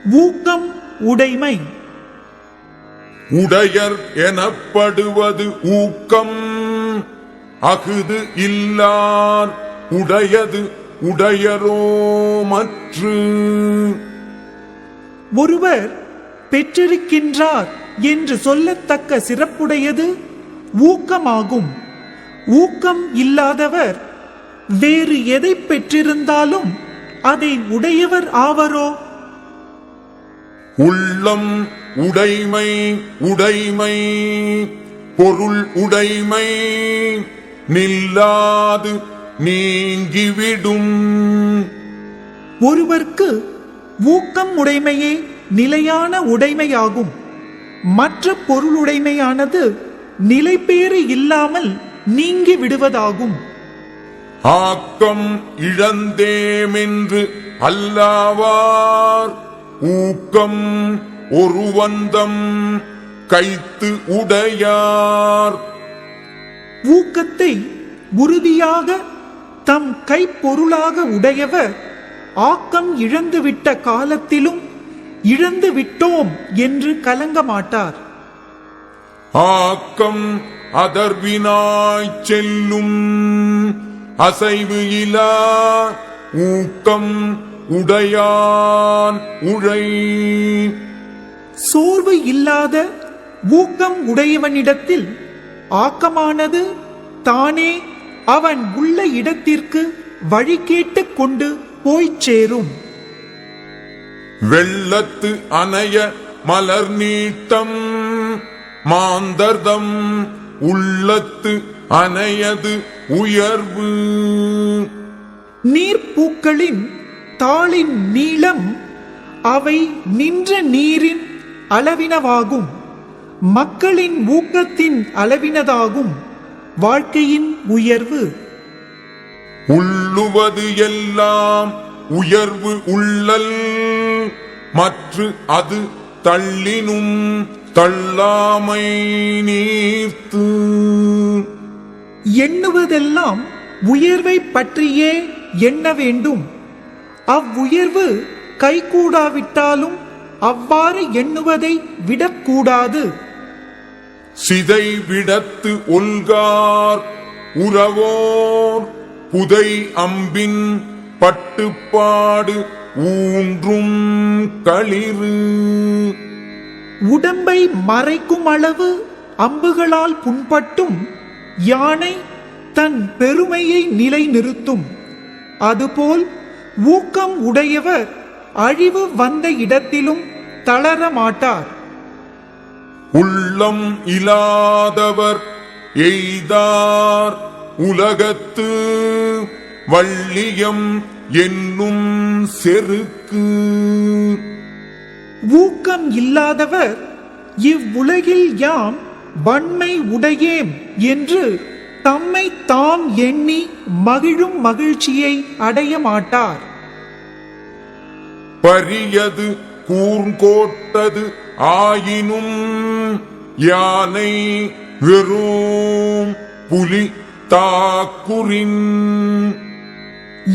ஊக்கம் உடைமை. உடையர் எனப்படுவது ஊக்கம். அஃது இல்லார் உடையது உடையரோ மற்று. ஒருவர் பெற்றிருக்கின்றார் என்று சொல்லத்தக்க சிறப்புடையது ஊக்கமாகும். ஊக்கம் இல்லாதவர் வேறு எதை பெற்றிருந்தாலும் அதை உடையவர் ஆவரோ? உள்ளம் உடைமை உடைமை பொருள் உடைமை நில்லாது நீங்கிவிடும். ஒருவர்க்கு ஊக்கம் உடைமையே நிலையான உடைமையாகும். மற்ற பொருளுடைமையானது நிலைபேறு இல்லாமல் நீங்கி விடுவதாகும். ஆக்கம் இழந்தேமென்று அல்லாவார் ஊக்கம் ஒருவந்தம் கைத்து உடையார். ஊக்கத்தை உறுதியாக தம் கைப்பொருளாக உடையவர் ஆக்கம் இழந்துவிட்ட காலத்திலும் இழந்து விட்டோம் என்று கலங்க மாட்டார். ஆக்கம் அதர்வினாய் செல்லும் அசைவு இலா ஊக்கம் உடையான் உழை. சோர்வு இல்லாத ஊக்கம் உடையவனிடத்தில் ஆக்கமானது தானே அவன் உள்ள இடத்திற்கு வழி கேட்டுக் கொண்டு போய்ச் சேரும். வெள்ளத்து அணைய மலர் நீட்டம் மாந்தர்தம் உள்ளத்து அணையது உயர்வு. நீர்ப்பூக்களின் தாளின் நீளம் அவை நின்ற நீரின் அளவினவாகும். மக்களின் ஊக்கத்தின் அளவினதாகும் வாழ்க்கையின் உயர்வு. உள்ளுவது எல்லாம் உயர்வு உள்ளல் மற்று அது தள்ளினும் தள்ளாமை நீர்த்து. எண்ணுவதெல்லாம் உயர்வை பற்றியே எண்ண வேண்டும். அவ்வுயர்வு கைகூடாவிட்டாலும் அவ்வாறு எண்ணுவதை விடக்கூடாது. சிதை விடத்து ஒல்கார் உறவோர் புதை அம்பின் பட்டுப்பாடு ஊன்றும் களிறு. உடம்பை மறைக்கும் அளவு அம்புகளால் புண்பட்டும் யானை தன் பெருமையை நிலைநிறுத்தும். அதுபோல் ஊக்கம் உடையவர் அழிவு வந்த இடத்திலும் தளர மாட்டார். உள்ளம் இலாதவர் எய்தார் உலகத்து வள்ளியம் என்னும் செருக்கு. ஊக்கம் இல்லாதவர் இவ்வுலகில் யாம் வன்மை உடையேம் என்று தம்மை தாம் எண்ணி மகிழும் மகிழ்ச்சியை அடைய மாட்டார். பரியது கூர்கோட்டது ஆயினும் யானை வெறும் புலி தாக்குரின்.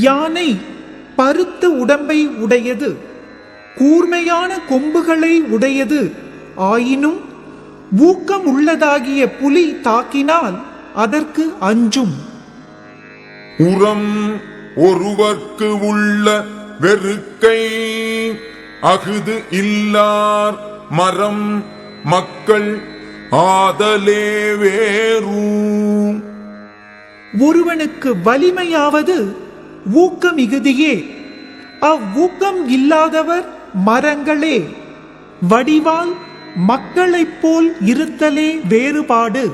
யானை பருத்த உடம்பை உடையது, கூர்மையான கொம்புகளை உடையது. ஆயினும் ஊக்கம் உள்ளதாகிய புலி தாக்கினால் அதற்கு அஞ்சும். உரம் ஒருவர்க்கு உள்ள வெறுக்கை அஃது இல்லார் மரம் மக்கள் ஆதலே வேறும். ஒருவனுக்கு வலிமையாவது ஊக்கம் மிகுதியே. அவ்வூக்கம் இல்லாதவர் மரங்களே. வடிவால் மக்களைப் போல் இருத்தலே வேறுபாடு.